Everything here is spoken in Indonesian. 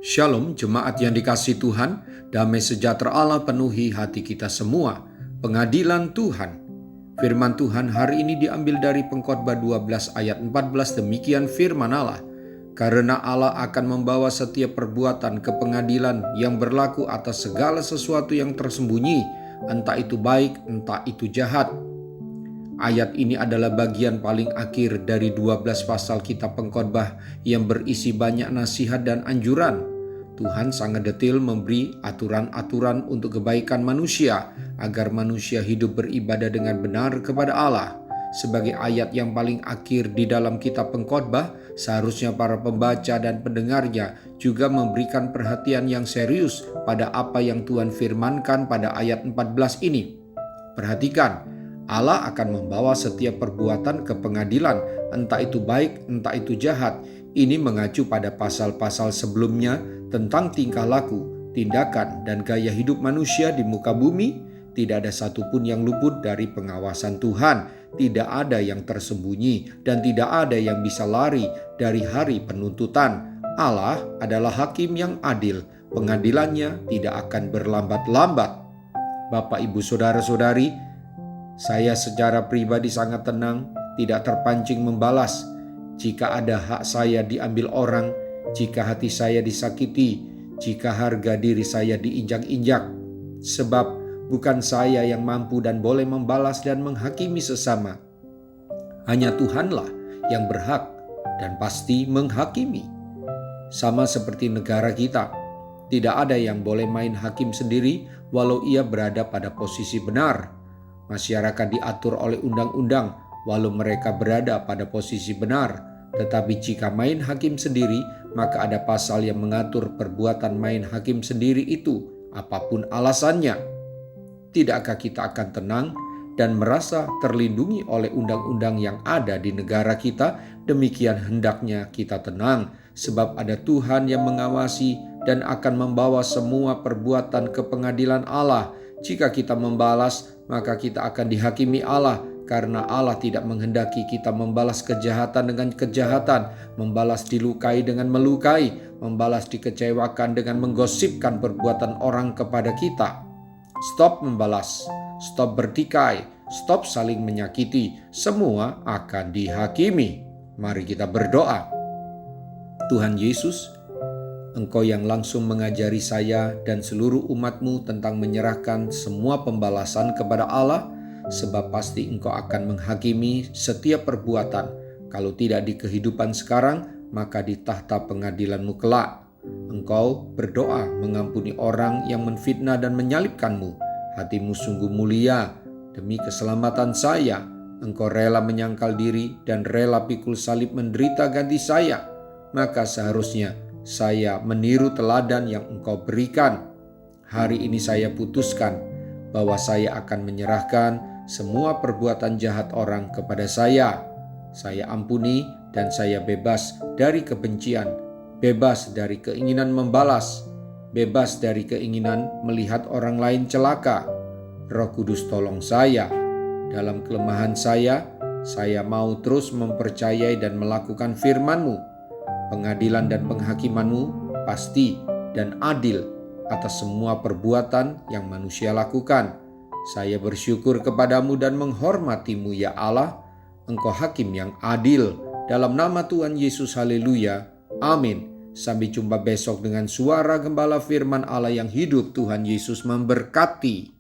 Shalom jemaat yang dikasihi Tuhan, damai sejahtera Allah penuhi hati kita semua. Pengadilan Tuhan. Firman Tuhan hari ini diambil dari Pengkhotbah 12 ayat 14, demikian firman Allah. Karena Allah akan membawa setiap perbuatan ke pengadilan yang berlaku atas segala sesuatu yang tersembunyi, entah itu baik, entah itu jahat. Ayat ini adalah bagian paling akhir dari 12 pasal kitab Pengkhotbah yang berisi banyak nasihat dan anjuran. Tuhan sangat detail memberi aturan-aturan untuk kebaikan manusia agar manusia hidup beribadah dengan benar kepada Allah. Sebagai ayat yang paling akhir di dalam kitab Pengkhotbah, seharusnya para pembaca dan pendengarnya juga memberikan perhatian yang serius pada apa yang Tuhan firmankan pada ayat 14 ini. Perhatikan, Allah akan membawa setiap perbuatan ke pengadilan, entah itu baik, entah itu jahat. Ini mengacu pada pasal-pasal sebelumnya tentang tingkah laku, tindakan, dan gaya hidup manusia di muka bumi. Tidak ada satupun yang luput dari pengawasan Tuhan, tidak ada yang tersembunyi, dan tidak ada yang bisa lari dari hari penuntutan. Allah adalah hakim yang adil, pengadilannya tidak akan berlambat-lambat. Bapak, Ibu, Saudara-saudari, saya secara pribadi sangat tenang, tidak terpancing membalas. Jika ada hak saya diambil orang, jika hati saya disakiti, jika harga diri saya diinjak-injak. Sebab bukan saya yang mampu dan boleh membalas dan menghakimi sesama. Hanya Tuhanlah yang berhak dan pasti menghakimi. Sama seperti negara kita, tidak ada yang boleh main hakim sendiri walau ia berada pada posisi benar. Masyarakat diatur oleh undang-undang walau mereka berada pada posisi benar. Tetapi jika main hakim sendiri, maka ada pasal yang mengatur perbuatan main hakim sendiri itu, apapun alasannya. Tidakkah kita akan tenang dan merasa terlindungi oleh undang-undang yang ada di negara kita? Demikian hendaknya kita tenang, sebab ada Tuhan yang mengawasi dan akan membawa semua perbuatan ke pengadilan Allah. Jika kita membalas, maka kita akan dihakimi Allah, karena Allah tidak menghendaki kita membalas kejahatan dengan kejahatan, membalas dilukai dengan melukai, membalas dikecewakan dengan menggosipkan perbuatan orang kepada kita. Stop membalas, stop bertikai, stop saling menyakiti, semua akan dihakimi. Mari kita berdoa. Tuhan Yesus, Engkau yang langsung mengajari saya dan seluruh umat-Mu tentang menyerahkan semua pembalasan kepada Allah, sebab pasti Engkau akan menghakimi setiap perbuatan. Kalau tidak di kehidupan sekarang, maka di tahta pengadilan-Mu kelak. Engkau berdoa mengampuni orang yang menfitnah dan menyalibkan-Mu. Hati-Mu sungguh mulia. Demi keselamatan saya, Engkau rela menyangkal diri dan rela pikul salib menderita ganti saya. Maka seharusnya saya meniru teladan yang Engkau berikan. Hari ini saya putuskan bahwa saya akan menyerahkan semua perbuatan jahat orang kepada saya. Saya ampuni dan saya bebas dari kebencian, bebas dari keinginan membalas, bebas dari keinginan melihat orang lain celaka. Roh Kudus tolong saya. Dalam kelemahan saya mau terus mempercayai dan melakukan firman-Mu. Pengadilan dan penghakiman-Mu pasti dan adil atas semua perbuatan yang manusia lakukan. Saya bersyukur kepadamu dan menghormati-Mu ya Allah. Engkau hakim yang adil. Dalam nama Tuhan Yesus, haleluya. Amin. Sampai jumpa besok dengan suara gembala firman Allah yang hidup. Tuhan Yesus memberkati.